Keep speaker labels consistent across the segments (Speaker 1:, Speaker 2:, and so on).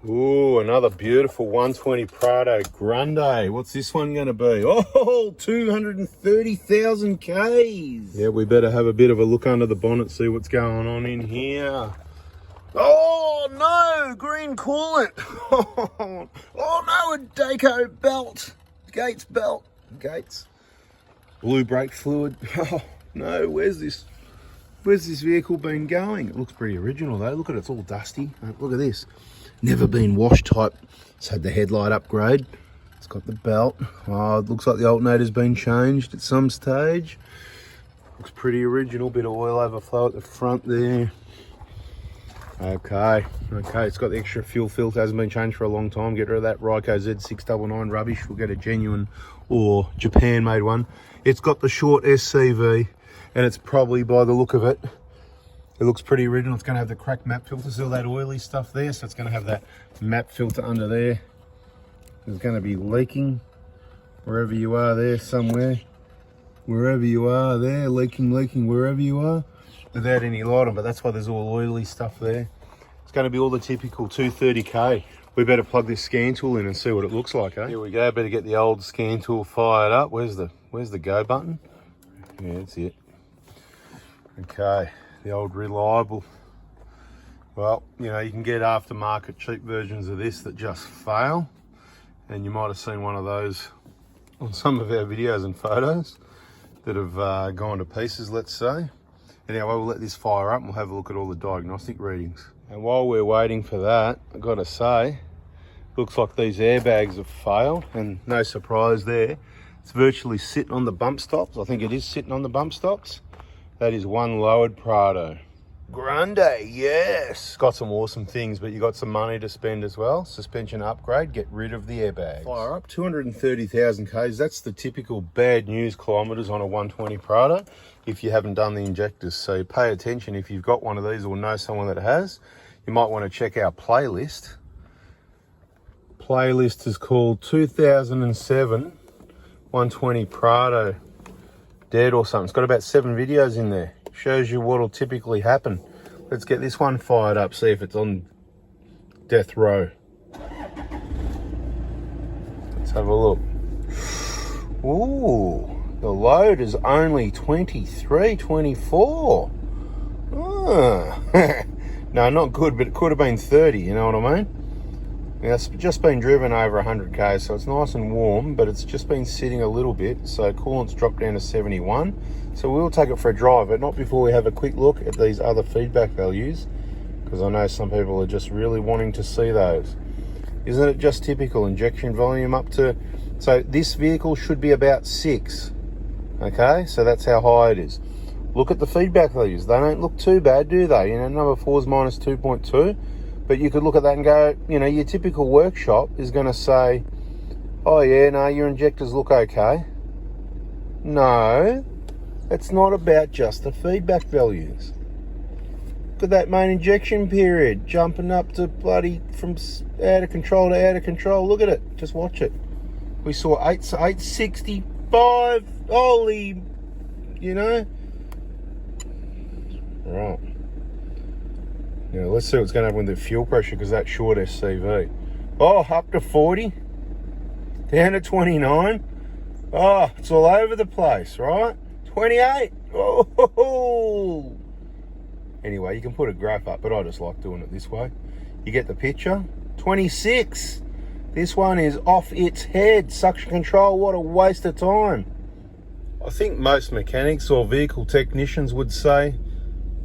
Speaker 1: Ooh, another beautiful 120 Prado Grande. What's this one going to be? Oh, 230,000 Ks. Yeah, we better have a bit of a look under the bonnet, see what's going on in here. Oh, no, green coolant. Oh, no, a Dayco belt. Gates belt. Gates. Blue brake fluid. Oh, no, where's this vehicle been going? It looks pretty original, though. Look at it, it's all dusty. Look at this. Never been washed type. It's had the headlight upgrade. It's got the belt. Oh, it looks like the alternator's been changed at some stage. Looks pretty original. Bit of oil overflow at the front there. Okay, it's got the extra fuel filter. Hasn't been changed for a long time. Get rid of that Ryco Z699 rubbish. We'll get a genuine or Japan-made one. It's got the short SCV, and it's probably, by the look of it, it looks pretty original. It's going to have the cracked map filter, still that oily stuff there. So it's going to have that map filter under there. It's going to be leaking wherever you are there somewhere. Wherever you are there, leaking wherever you are. Without any light on, but that's why there's all oily stuff there. It's going to be all the typical 230K. We better plug this scan tool in and see what it looks like, eh? Here we go. Better get the old scan tool fired up. Where's the go button? Yeah, that's it. Okay. The old reliable. Well, you know, you can get aftermarket cheap versions of this that just fail, and you might have seen one of those on some of our videos and photos that have gone to pieces, let's say. Anyway, we'll let this fire up and we'll have a look at all the diagnostic readings. And while we're waiting for that, I've got to say, looks like these airbags have failed, and no surprise there. It's virtually sitting on the bump stops. I think it is sitting on the bump stops. That is one lowered Prado Grande, yes. Got some awesome things, but you got some money to spend as well. Suspension upgrade, get rid of the airbags. Fire up, 230,000 Ks. That's the typical bad news kilometres on a 120 Prado if you haven't done the injectors. So pay attention if you've got one of these or know someone that has. You might want to check our playlist. Playlist is called 2007 120 Prado Dead or something. It's got about 7 videos in there. Shows you what'll typically happen. Let's get this one fired up, see if it's on death row. Let's have a look. Ooh, the load is only 23, 24. Oh. No, not good, but it could have been 30, you know what I mean? Now, it's just been driven over 100K, so it's nice and warm, but it's just been sitting a little bit, so coolant's dropped down to 71. So we'll take it for a drive, but not before we have a quick look at these other feedback values, because I know some people are just really wanting to see those. Isn't it just typical? Injection volume up to... So this vehicle should be about 6, okay? So that's how high it is. Look at the feedback values. They don't look too bad, do they? You know, number 4 is minus 2.2. But you could look at that and go, you know, your typical workshop is going to say, oh yeah, no, your injectors look okay. No, it's not about just the feedback values. Look at that main injection period, jumping up to bloody from out of control to out of control. Look at it, just watch it. We saw 865, holy, you know. Right. Now, let's see what's going to happen with the fuel pressure, because that's short SCV. Oh, up to 40. Down to 29. Oh, it's all over the place, right? 28. Oh. Anyway, you can put a graph up, but I just like doing it this way. You get the picture. 26. This one is off its head. Suction control, what a waste of time. I think most mechanics or vehicle technicians would say,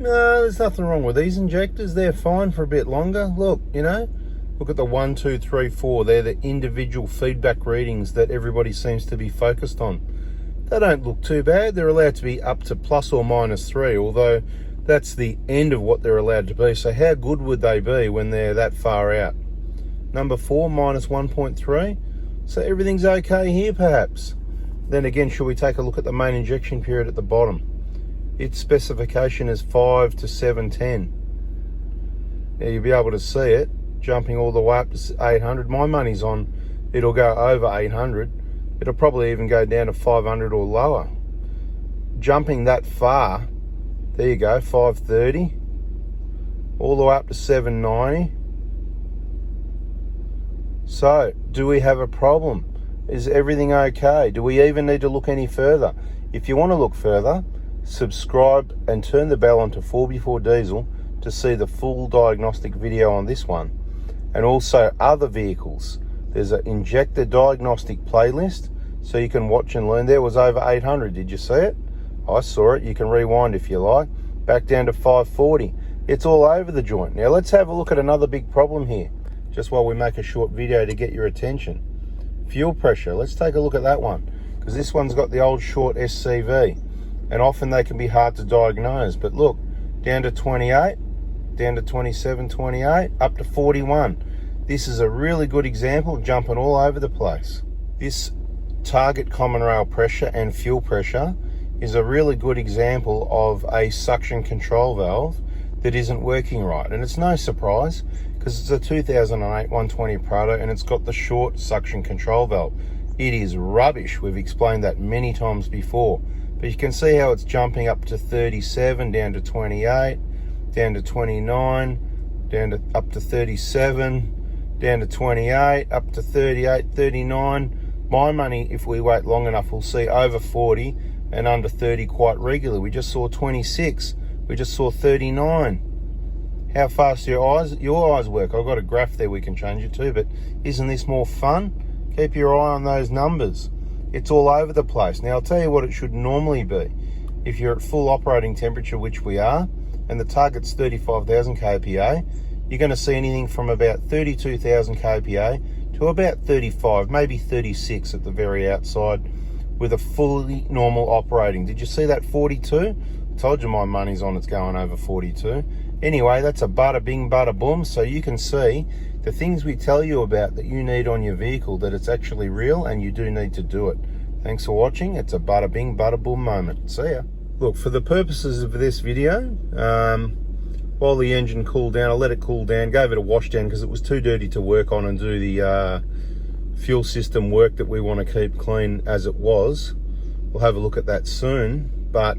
Speaker 1: no, there's nothing wrong with these injectors. They're fine for a bit longer. Look, you know, look at the 1, 2, 3, 4. They're the individual feedback readings that everybody seems to be focused on. They don't look too bad. They're allowed to be up to plus or minus 3, although that's the end of what they're allowed to be. So how good would they be when they're that far out? Number 4, minus 1.3. So everything's okay here, perhaps. Then again, should we take a look at the main injection period at the bottom? Its specification is 5 to 710. Now you'll be able to see it jumping all the way up to 800. My money's on it'll go over 800. It'll probably even go down to 500 or lower. Jumping that far, there you go, 530, all the way up to 790. So, do we have a problem? Is everything okay? Do we even need to look any further? If you want to look further, subscribe and turn the bell on to 4x4 Diesel to see the full diagnostic video on this one. And also other vehicles. There's an injector diagnostic playlist, so you can watch and learn. There was over 800, did you see it? I saw it. You can rewind if you like. Back down to 540. It's all over the joint. Now let's have a look at another big problem here, just while we make a short video to get your attention. Fuel pressure. Let's take a look at that one, because this one's got the old short SCV, and often they can be hard to diagnose. But look, down to 28, down to 27, 28, up to 41. This is a really good example, jumping all over the place. This target common rail pressure and fuel pressure is a really good example of a suction control valve that isn't working right. And it's no surprise, because it's a 2008 120 Prado and it's got the short suction control valve. It is rubbish. We've explained that many times before. But you can see how it's jumping up to 37, down to 28, down to 29, down to up to 37, down to 28, up to 38, 39. My money, if we wait long enough, we'll see over 40 and under 30 quite regularly. We just saw 26. We just saw 39. How fast do your eyes work? I've got a graph there we can change it to, but isn't this more fun? Keep your eye on those numbers. It's all over the place. Now, I'll tell you what it should normally be. If you're at full operating temperature, which we are, and the target's 35,000 kPa, you're going to see anything from about 32,000 kPa to about 35, maybe 36 at the very outside, with a fully normal operating. Did you see that 42? I told you my money's on it's going over 42. Anyway, that's a bada bing, bada boom. So you can see the things we tell you about that you need on your vehicle, that it's actually real and you do need to do it. Thanks for watching. It's a bada bing, bada boom moment. See ya. Look, for the purposes of this video, while the engine cooled down, I let it cool down, gave it a wash down because it was too dirty to work on and do the fuel system work that we want to keep clean as it was. We'll have a look at that soon. But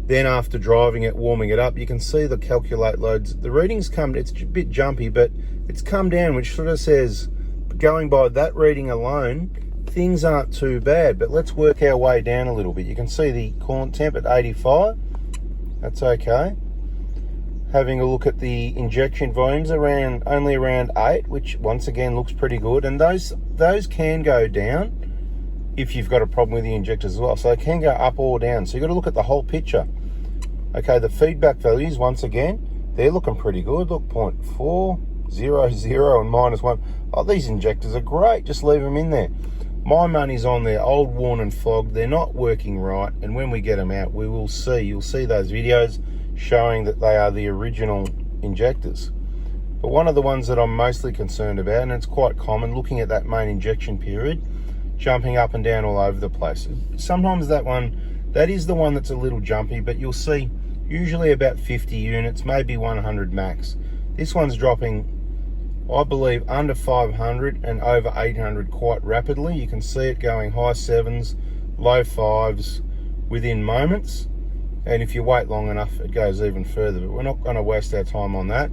Speaker 1: then after driving it, warming it up, you can see the calculate loads. The readings come, it's a bit jumpy, but it's come down, which sort of says, going by that reading alone, things aren't too bad. But let's work our way down a little bit. You can see the coolant temp at 85. That's okay. Having a look at the injection volumes, only around 8, which once again looks pretty good. And those can go down if you've got a problem with the injectors as well. So they can go up or down. So you've got to look at the whole picture. Okay, the feedback values, once again, they're looking pretty good. Look, 0.400 and -1. Oh, these injectors are great. Just leave them in there. My money's on their old, worn and flogged. They're not working right. And when we get them out, we will see. You'll see those videos showing that they are the original injectors. But one of the ones that I'm mostly concerned about, and it's quite common, looking at that main injection period, jumping up and down all over the place. Sometimes that is the one that's a little jumpy, but you'll see usually about 50 units, maybe 100 max. This one's dropping, I believe, under 500 and over 800 quite rapidly. You can see it going high 7s, low 5s within moments. And if you wait long enough, it goes even further, but we're not going to waste our time on that.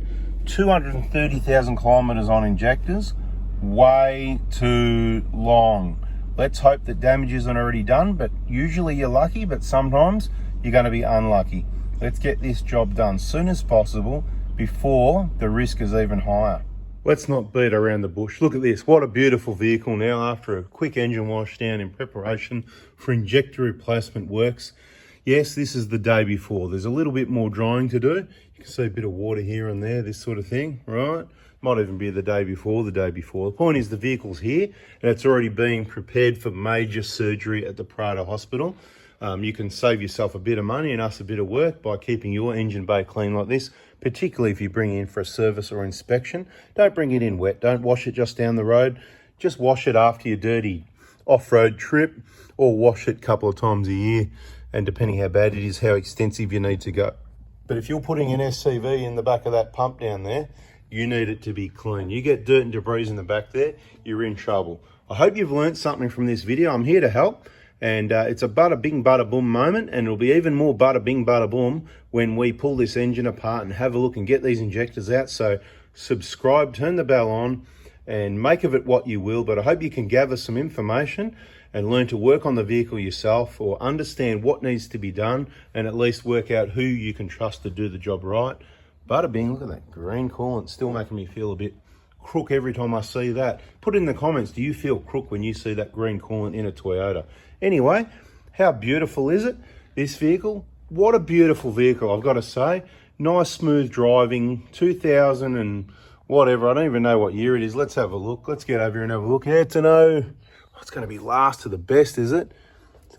Speaker 1: 230,000 kilometers on injectors, way too long. Let's hope that damage isn't already done, but usually you're lucky, but sometimes you're going to be unlucky. Let's get this job done as soon as possible before the risk is even higher. Let's not beat around the bush. Look at this. What a beautiful vehicle now after a quick engine wash down in preparation for injector replacement works. Yes, this is the day before. There's a little bit more drying to do. You can see a bit of water here and there, this sort of thing, right? Might even be the day before, the day before. The point is the vehicle's here and it's already being prepared for major surgery at the Prado Hospital. You can save yourself a bit of money and us a bit of work by keeping your engine bay clean like this, particularly if you bring it in for a service or inspection. Don't bring it in wet. Don't wash it just down the road. Just wash it after your dirty off-road trip, or wash it a couple of times a year. And depending how bad it is, how extensive you need to go. But if you're putting an SCV in the back of that pump down there, you need it to be clean. You get dirt and debris in the back there, you're in trouble. I hope you've learned something from this video. I'm here to help. And it's a bada bing, bada boom moment. And it'll be even more bada bing, bada boom when we pull this engine apart and have a look and get these injectors out. So subscribe, turn the bell on, and make of it what you will, but I hope you can gather some information and learn to work on the vehicle yourself, or understand what needs to be done, and at least work out who you can trust to do the job right. Bada bing, look at that green coolant, still making me feel a bit crook every time I see that. Put in the comments, do you feel crook when you see that green coolant in a Toyota? Anyway, how beautiful is it, this vehicle? What a beautiful vehicle, I've got to say. Nice smooth driving, 2000 and whatever, I don't even know what year it is. Let's have a look. Let's get over here and have a look. Yeah, to know, it's going to be last to the best, is it?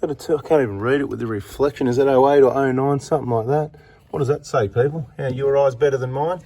Speaker 1: I can't even read it with the reflection. Is it 08 or 09, something like that? What does that say, people? How, your eyes better than mine?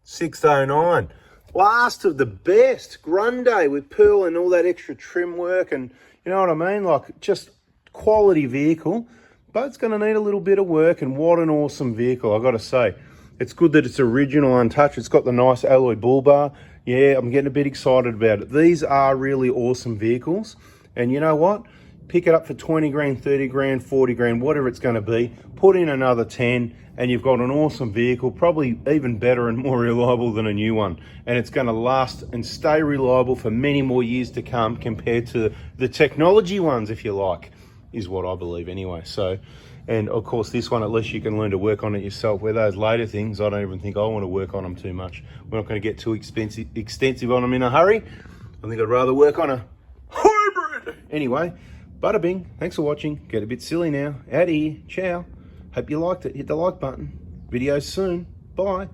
Speaker 1: 609. Last of the best. Grande with pearl and all that extra trim work, and you know what I mean? Like, just quality vehicle, but it's going to need a little bit of work, and what an awesome vehicle, I got to say. It's good that it's original, untouched. It's got the nice alloy bull bar. Yeah, I'm getting a bit excited about it. These are really awesome vehicles. And you know what? Pick it up for 20 grand, 30 grand, 40 grand, whatever it's going to be. Put in another 10 and you've got an awesome vehicle, probably even better and more reliable than a new one. And it's going to last and stay reliable for many more years to come, compared to the technology ones, if you like, is what I believe anyway. So, and of course this one, at least you can learn to work on it yourself. Where those later things, I don't even think I want to work on them too much. We're not going to get too extensive on them in a hurry. I think I'd rather work on a hybrid. Anyway, bada bing, thanks for watching. Get a bit silly now. Out of here, ciao. Hope you liked it. Hit the like button. Videos soon. Bye.